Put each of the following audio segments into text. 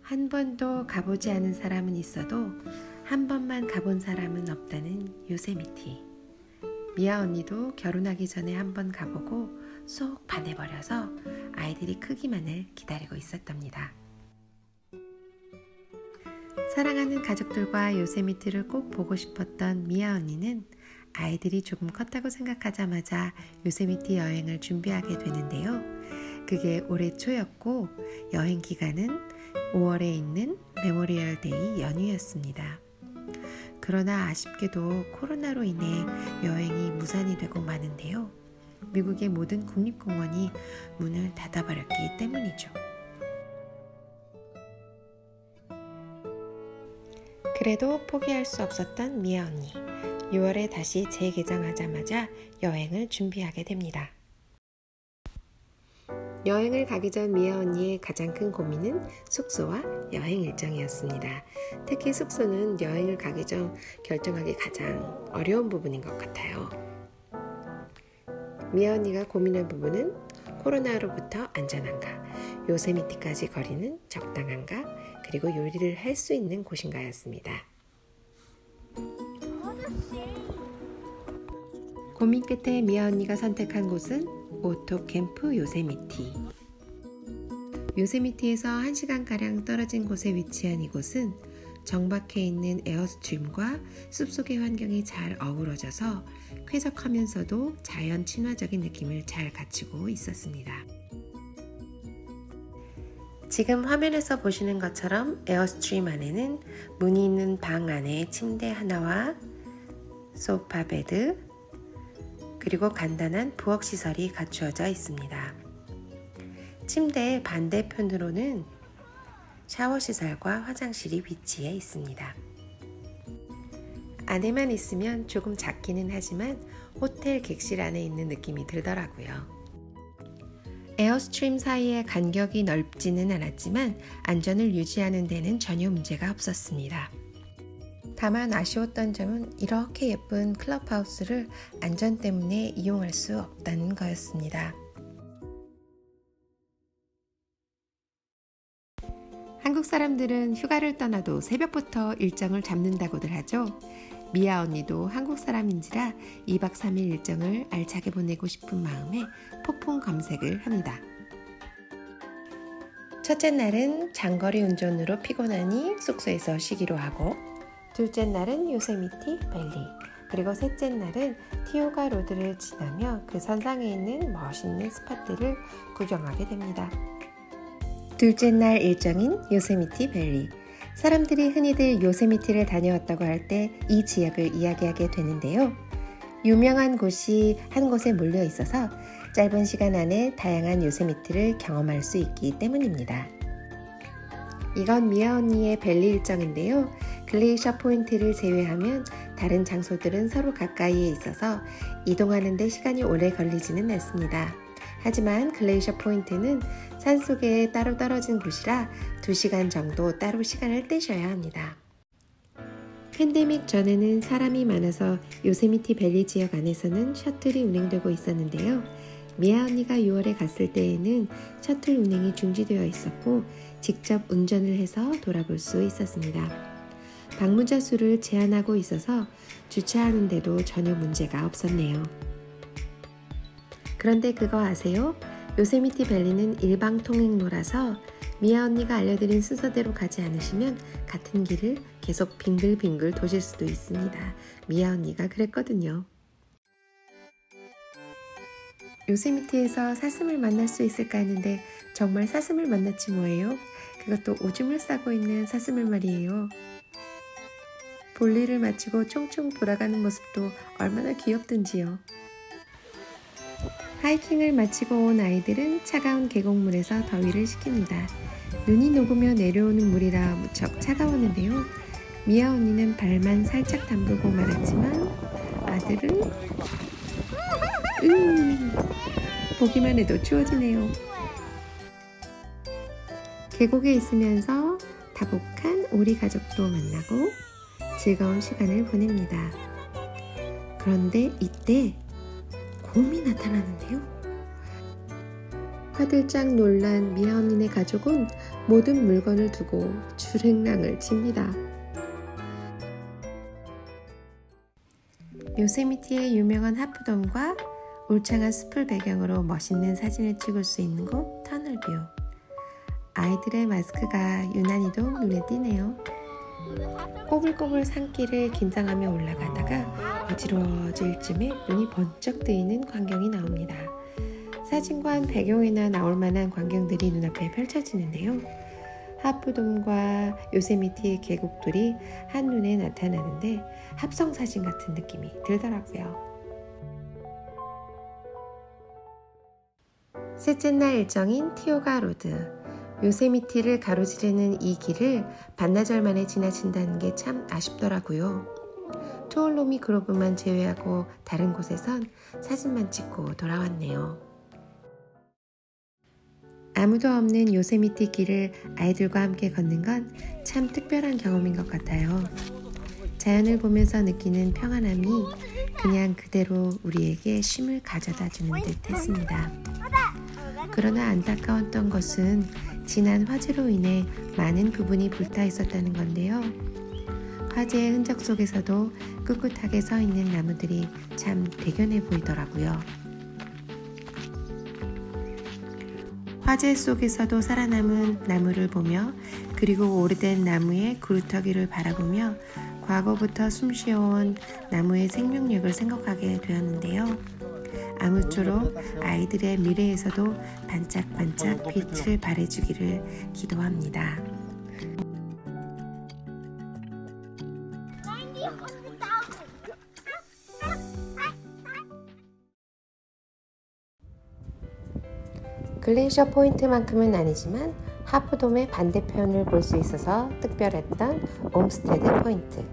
한 번도 가보지 않은 사람은 있어도 한 번만 가본 사람은 없다는 요세미티. 미아 언니도 결혼하기 전에 한 번 가보고 쏙 반해버려서 아이들이 크기만을 기다리고 있었답니다. 사랑하는 가족들과 요세미티를 꼭 보고 싶었던 미아 언니는 아이들이 조금 컸다고 생각하자마자 요세미티 여행을 준비하게 되는데요. 그게 올해 초였고 여행 기간은 5월에 있는 메모리얼 데이 연휴였습니다. 그러나 아쉽게도 코로나로 인해 여행이 무산이 되고 마는데요. 미국의 모든 국립공원이 문을 닫아버렸기 때문이죠. 그래도 포기할 수 없었던 미아 언니. 6월에 다시 재개장하자마자 여행을 준비하게 됩니다. 여행을 가기 전 미아 언니의 가장 큰 고민은 숙소와 여행 일정이었습니다. 특히 숙소는 여행을 가기 전 결정하기 가장 어려운 부분인 것 같아요. 미아 언니가 고민한 부분은 코로나로부터 안전한가, 요세미티까지 거리는 적당한가, 그리고 요리를 할 수 있는 곳인가였습니다. 고민 끝에 미아 언니가 선택한 곳은 오토 캠프 요세미티. 요세미티에서 1시간가량 떨어진 곳에 위치한 이곳은 정박해 있는 에어스트림과 숲속의 환경이 잘 어우러져서 쾌적하면서도 자연 친화적인 느낌을 잘 갖추고 있었습니다. 지금 화면에서 보시는 것처럼 에어스트림 안에는 문이 있는 방 안에 침대 하나와 소파 베드, 그리고 간단한 부엌시설이 갖추어져 있습니다. 침대의 반대편으로는 샤워시설과 화장실이 위치해 있습니다. 안에만 있으면 조금 작기는 하지만 호텔 객실 안에 있는 느낌이 들더라고요. 에어스트림 사이의 간격이 넓지는 않았지만 안전을 유지하는 데는 전혀 문제가 없었습니다. 다만 아쉬웠던 점은 이렇게 예쁜 클럽하우스를 안전 때문에 이용할 수 없다는 거였습니다. 한국 사람들은 휴가를 떠나도 새벽부터 일정을 잡는다고들 하죠. 미아 언니도 한국 사람인지라 2박 3일 일정을 알차게 보내고 싶은 마음에 폭풍 검색을 합니다. 첫째 날은 장거리 운전으로 피곤하니 숙소에서 쉬기로 하고, 둘째 날은 요세미티 밸리, 그리고 셋째 날은 티오가 로드를 지나며 그 선상에 있는 멋있는 스팟들을 구경하게 됩니다. 둘째 날 일정인 요세미티 밸리. 사람들이 흔히들 요세미티를 다녀왔다고 할 때 이 지역을 이야기하게 되는데요. 유명한 곳이 한 곳에 몰려 있어서 짧은 시간 안에 다양한 요세미티를 경험할 수 있기 때문입니다. 이건 미아 언니의 밸리 일정인데요. 글레이셔 포인트를 제외하면 다른 장소들은 서로 가까이에 있어서 이동하는 데 시간이 오래 걸리지는 않습니다. 하지만 글레이셔 포인트는 산속에 따로 떨어진 곳이라 2시간 정도 따로 시간을 떼셔야 합니다. 팬데믹 전에는 사람이 많아서 요세미티 밸리 지역 안에서는 셔틀이 운행되고 있었는데요. 미아 언니가 6월에 갔을 때에는 셔틀 운행이 중지되어 있었고 직접 운전을 해서 돌아볼 수 있었습니다. 방문자 수를 제한하고 있어서 주차하는데도 전혀 문제가 없었네요. 그런데 그거 아세요? 요세미티 밸리는 일방통행로라서 미아 언니가 알려드린 순서대로 가지 않으시면 같은 길을 계속 빙글빙글 도실 수도 있습니다. 미아 언니가 그랬거든요. 요세미티에서 사슴을 만날 수 있을까 했는데 정말 사슴을 만났지 뭐예요? 그것도 오줌을 싸고 있는 사슴을 말이에요. 볼일을 마치고 총총 돌아가는 모습도 얼마나 귀엽든지요. 하이킹을 마치고 온 아이들은 차가운 계곡물에서 더위를 식힙니다. 눈이 녹으며 내려오는 물이라 무척 차가웠는데요. 미아 언니는 발만 살짝 담그고 말았지만 아들은 보기만 해도 추워지네요. 계곡에 있으면서 다복한 오리 가족도 만나고 즐거운 시간을 보냅니다. 그런데 이때 곰이 나타나는데요. 화들짝 놀란 미아언니네 가족은 모든 물건을 두고 줄행랑을 칩니다. 요세미티의 유명한 하프돔과 울창한 숲을 배경으로 멋있는 사진을 찍을 수 있는 곳 터널뷰. 아이들의 마스크가 유난히도 눈에 띄네요. 꼬불꼬불 산길을 긴장하며 올라가다가 어지러워질 쯤에 눈이 번쩍 뜨이는 광경이 나옵니다. 사진관 배경에나 나올 만한 광경들이 눈앞에 펼쳐지는데요. 하프돔과 요세미티 계곡들이 한눈에 나타나는데 합성사진 같은 느낌이 들더라고요. 셋째 날 일정인 티오가 로드. 요세미티를 가로지르는 이 길을 반나절 만에 지나친다는 게 참 아쉽더라고요. 투올로미 그로브만 제외하고 다른 곳에선 사진만 찍고 돌아왔네요. 아무도 없는 요세미티 길을 아이들과 함께 걷는 건 참 특별한 경험인 것 같아요. 자연을 보면서 느끼는 평안함이 그냥 그대로 우리에게 쉼을 가져다 주는 듯 했습니다. 그러나 안타까웠던 것은 지난 화재로 인해 많은 부분이 불타 있었다는 건데요. 화재의 흔적 속에서도 꿋꿋하게 서 있는 나무들이 참 대견해 보이더라고요. 화재 속에서도 살아남은 나무를 보며 그리고 오래된 나무의 구루터기를 바라보며 과거부터 숨쉬어온 나무의 생명력을 생각하게 되었는데요. 아무쪼록 아이들의 미래에서도 반짝반짝 빛을 발해주기를 기도합니다. 글레이셔 포인트만큼은 아니지만 하프돔의 반대편을 볼 수 있어서 특별했던 옴스테드 포인트.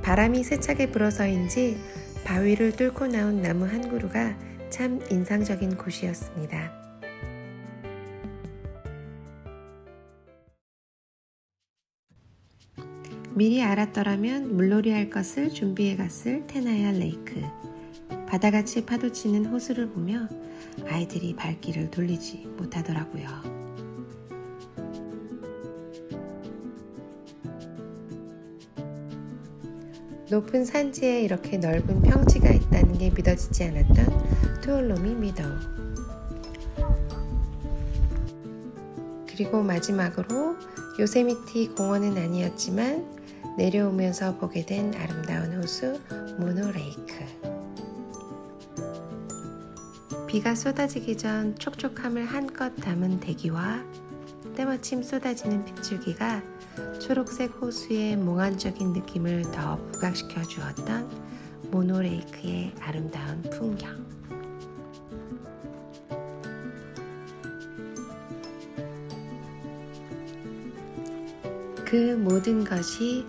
바람이 세차게 불어서인지 바위를 뚫고 나온 나무 한 그루가 참 인상적인 곳이었습니다. 미리 알았더라면 물놀이 할 것을 준비해 갔을 테나야 레이크. 바다같이 파도치는 호수를 보며 아이들이 발길을 돌리지 못하더라고요. 높은 산지에 이렇게 넓은 평지가 있다는 게 믿어지지 않았던 투올로미 미도우. 그리고 마지막으로 요세미티 공원은 아니었지만 내려오면서 보게 된 아름다운 호수 모노레이크. 비가 쏟아지기 전 촉촉함을 한껏 담은 대기와 때마침 쏟아지는 빗줄기가 초록색 호수의 몽환적인 느낌을 더 부각시켜 주었던 모노레이크의 아름다운 풍경. 그 모든 것이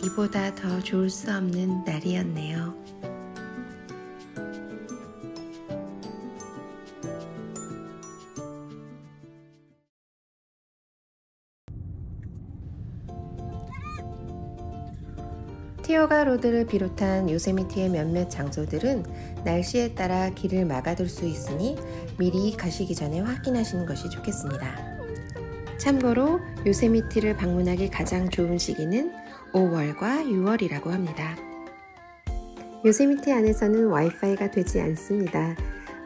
이보다 더 좋을 수 없는 날이었네요. 티오가 로드를 비롯한 요세미티의 몇몇 장소들은 날씨에 따라 길을 막아둘 수 있으니 미리 가시기 전에 확인하시는 것이 좋겠습니다. 참고로 요세미티를 방문하기 가장 좋은 시기는 5월과 6월이라고 합니다. 요세미티 안에서는 와이파이가 되지 않습니다.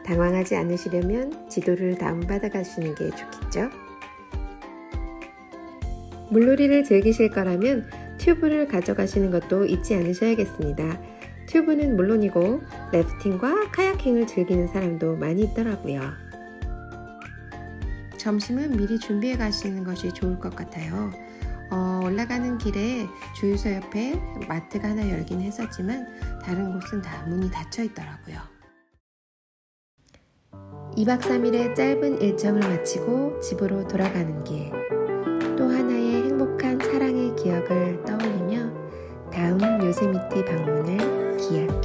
당황하지 않으시려면 지도를 다운받아 가시는 게 좋겠죠? 물놀이를 즐기실 거라면 튜브를 가져가시는 것도 잊지 않으셔야겠습니다. 튜브는 물론이고 래프팅과 카야킹을 즐기는 사람도 많이 있더라고요. 점심은 미리 준비해 가시는 것이 좋을 것 같아요. 올라가는 길에 주유소 옆에 마트가 하나 열긴 했었지만 다른 곳은 다 문이 닫혀 있더라고요. 2박 3일의 짧은 일정을 마치고 집으로 돌아가는 길. 또 하나의 행복한 사랑의 기억을 떠올리며 다음 요세미티 방문을 기약